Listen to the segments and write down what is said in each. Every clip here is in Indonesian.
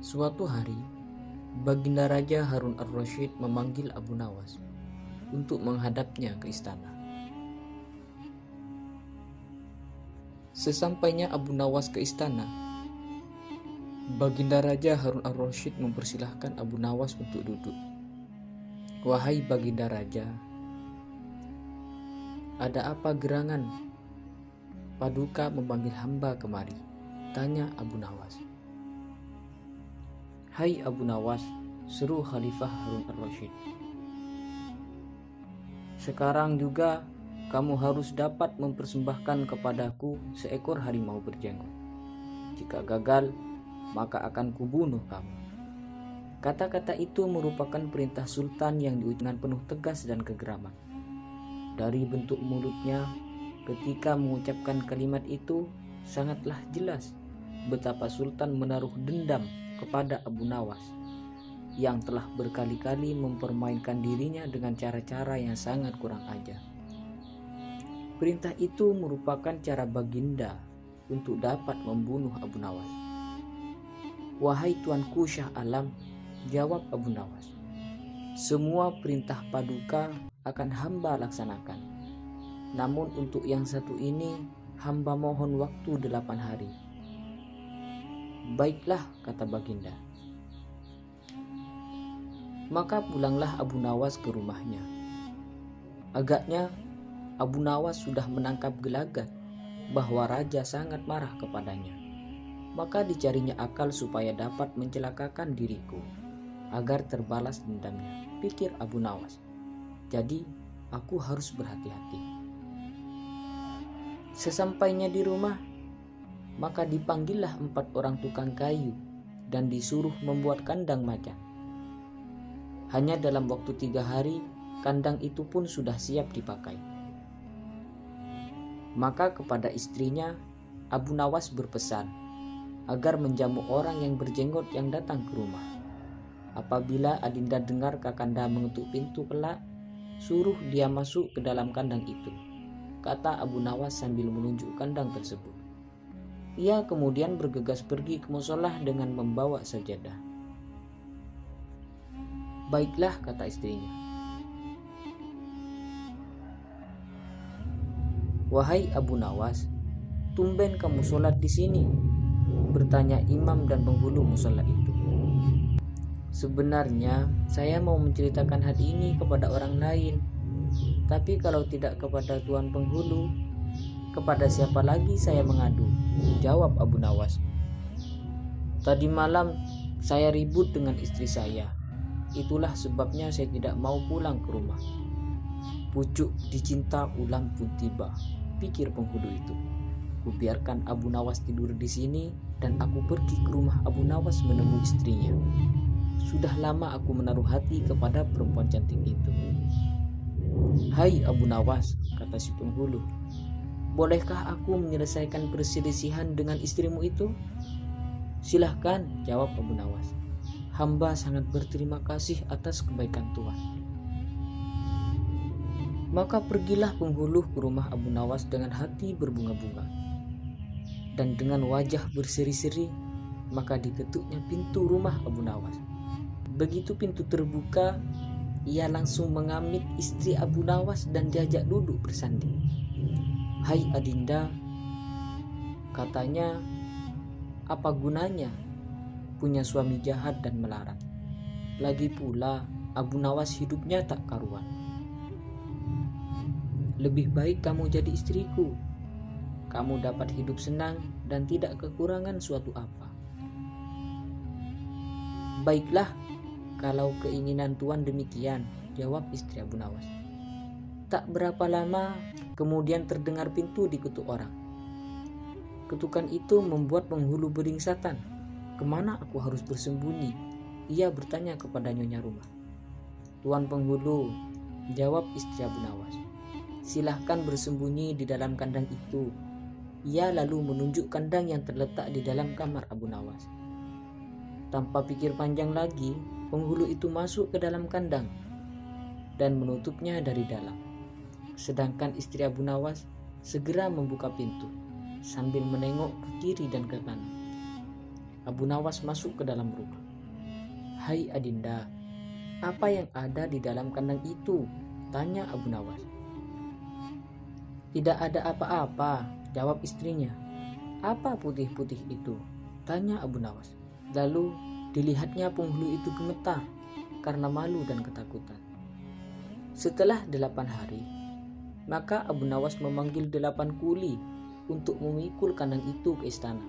Suatu hari, Baginda Raja Harun ar-Rasyid memanggil Abu Nawas untuk menghadapnya ke istana. Sesampainya Abu Nawas ke istana, Baginda Raja Harun ar-Rasyid mempersilahkan Abu Nawas untuk duduk. "Wahai Baginda Raja, ada apa gerangan Paduka memanggil hamba kemari?" tanya Abu Nawas. "Hai Abu Nawas," seru Khalifah Harun ar-Rasyid, "sekarang juga kamu harus dapat mempersembahkan kepadaku seekor harimau berjenggot. Jika gagal, maka akan kubunuh kamu." Kata-kata itu merupakan perintah sultan yang diucapkan penuh tegas dan kegeraman. Dari bentuk mulutnya ketika mengucapkan kalimat itu, sangatlah jelas betapa sultan menaruh dendam kepada Abu Nawas yang telah berkali-kali mempermainkan dirinya dengan cara-cara yang sangat kurang ajar. Perintah itu merupakan cara Baginda untuk dapat membunuh Abu Nawas. "Wahai Tuanku Syah Alam," jawab Abu Nawas, "semua perintah Paduka akan hamba laksanakan. Namun untuk yang satu ini, hamba mohon waktu 8 hari. "Baiklah," kata Baginda. Maka pulanglah Abu Nawas ke rumahnya. Agaknya Abu Nawas sudah menangkap gelagat bahwa raja sangat marah kepadanya. Maka dicarinya akal supaya dapat mencelakakan diriku agar terbalas dendamnya, pikir Abu Nawas. Jadi aku harus berhati-hati. Sesampainya di rumah, maka dipanggillah 4 orang tukang kayu dan disuruh membuat kandang macan. Hanya dalam waktu 3 hari, kandang itu pun sudah siap dipakai. Maka kepada istrinya, Abu Nawas berpesan agar menjamu orang yang berjenggot yang datang ke rumah. Apabila Adinda dengar Kakanda mengetuk pintu kelak, suruh dia masuk ke dalam kandang itu, kata Abu Nawas sambil menunjuk kandang tersebut. Ia kemudian bergegas pergi ke musolah dengan membawa sajadah. "Baiklah," kata istrinya. "Wahai Abu Nawas, tumben kamu sholat di sini?" bertanya imam dan penghulu musola itu. "Sebenarnya saya mau menceritakan hal ini kepada orang lain, tapi kalau tidak kepada tuan penghulu, kepada siapa lagi saya mengadu?" jawab Abu Nawas. "Tadi malam saya ribut dengan istri saya. Itulah sebabnya saya tidak mau pulang ke rumah." "Pucuk dicinta ulang pun tiba," pikir penghulu itu. "Kubiarkan Abu Nawas tidur di sini dan aku pergi ke rumah Abu Nawas menemui istrinya. Sudah lama aku menaruh hati kepada perempuan cantik itu." "Hai Abu Nawas," kata si penghulu, "bolehkah aku menyelesaikan perselisihan dengan istrimu itu?" "Silahkan," jawab Abu Nawas. "Hamba sangat berterima kasih atas kebaikan Tuhan." Maka pergilah penghulu ke rumah Abu Nawas dengan hati berbunga-bunga. Dan dengan wajah berseri-seri, maka diketuknya pintu rumah Abu Nawas. Begitu pintu terbuka, ia langsung mengamit istri Abu Nawas dan diajak duduk bersanding. "Hai Adinda," katanya, "apa gunanya punya suami jahat dan melarat? Lagi pula Abu Nawas hidupnya tak karuan. Lebih baik kamu jadi istriku. Kamu dapat hidup senang dan tidak kekurangan suatu apa." "Baiklah, kalau keinginan Tuan demikian," jawab istri Abu Nawas. Tak berapa lama kemudian terdengar pintu diketuk orang. Ketukan itu membuat penghulu beringsatan. "Kemana aku harus bersembunyi?" ia bertanya kepada nyonya rumah. "Tuan penghulu," jawab istri Abu Nawas, "silahkan bersembunyi di dalam kandang itu." Ia lalu menunjuk kandang yang terletak di dalam kamar Abu Nawas. Tanpa pikir panjang lagi, penghulu itu masuk ke dalam kandang dan menutupnya dari dalam. Sedangkan istri Abu Nawas segera membuka pintu sambil menengok ke kiri dan ke kanan. Abu Nawas masuk ke dalam rumah. "Hai Adinda, apa yang ada di dalam kandang itu?" tanya Abu Nawas. "Tidak ada apa-apa," jawab istrinya. "Apa putih-putih itu?" tanya Abu Nawas. Lalu dilihatnya penghulu itu gemetar karena malu dan ketakutan. Setelah 8 hari, maka Abu Nawas memanggil 8 kuli untuk memikul kandang itu ke istana.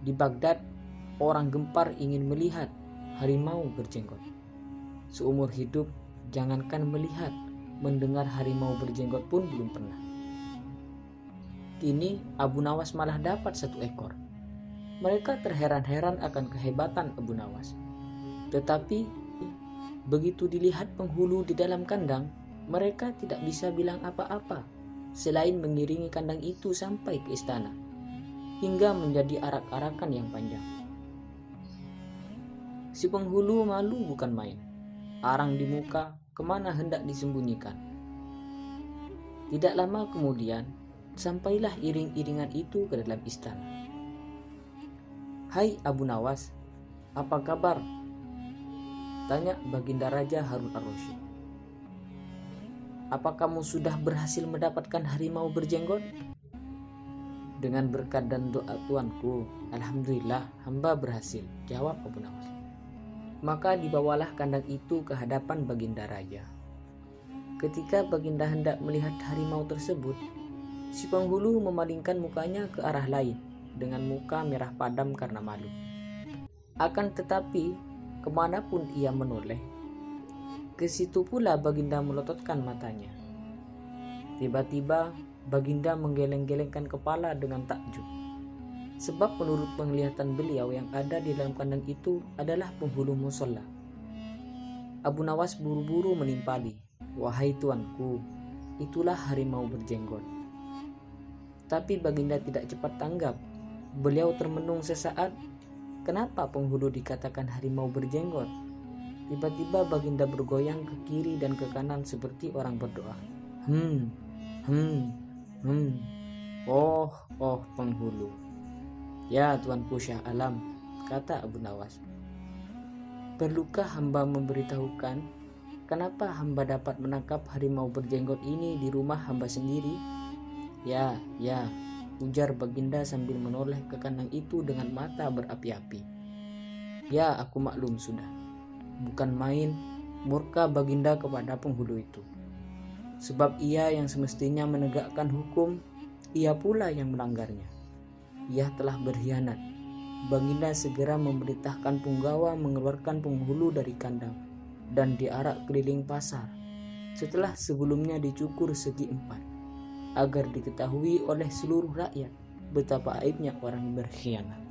Di Baghdad, orang gempar ingin melihat harimau berjenggot. Seumur hidup, jangankan melihat, mendengar harimau berjenggot pun belum pernah. Kini Abu Nawas malah dapat 1 ekor. Mereka terheran-heran akan kehebatan Abu Nawas. Tetapi begitu dilihat penghulu di dalam kandang, mereka tidak bisa bilang apa-apa selain mengiringi kandang itu sampai ke istana, hingga menjadi arak-arakan yang panjang. Si penghulu malu bukan main. Arang di muka, kemana hendak disembunyikan. Tidak lama kemudian, sampailah iring-iringan itu ke dalam istana. "Hai Abu Nawas, apa kabar?" tanya Baginda Raja Harun ar-Rasyid. "Apa kamu sudah berhasil mendapatkan harimau berjenggot?" "Dengan berkat dan doa tuanku, alhamdulillah hamba berhasil," jawab Abu Nawas. Maka dibawalah kandang itu ke hadapan Baginda Raja. Ketika Baginda hendak melihat harimau tersebut, si penghulu memalingkan mukanya ke arah lain dengan muka merah padam karena malu. Akan tetapi, kemanapun ia menoleh, ke situ pula Baginda melototkan matanya. Tiba-tiba Baginda menggeleng-gelengkan kepala dengan takjub. Sebab menurut penglihatan beliau yang ada di dalam kandang itu adalah penghulu musola. Abu Nawas buru-buru menimpali, "Wahai tuanku, itulah harimau berjenggot." Tapi Baginda tidak cepat tanggap. Beliau termenung sesaat. Kenapa penghulu dikatakan harimau berjenggot? Tiba-tiba Baginda bergoyang ke kiri dan ke kanan seperti orang berdoa. Oh penghulu." "Ya tuanku Syah Alam," kata Abu Nawas. "Perlukah hamba memberitahukan kenapa hamba dapat menangkap harimau berjenggot ini di rumah hamba sendiri?" Ya, ujar Baginda sambil menoleh ke kandang itu dengan mata berapi-api. "Ya, aku maklum sudah." Bukan main murka Baginda kepada penghulu itu. Sebab ia yang semestinya menegakkan hukum, ia pula yang melanggarnya. Ia telah berkhianat. Baginda segera memerintahkan punggawa mengeluarkan penghulu dari kandang dan diarak keliling pasar, setelah sebelumnya dicukur segi 4, agar diketahui oleh seluruh rakyat betapa aibnya orang berkhianat.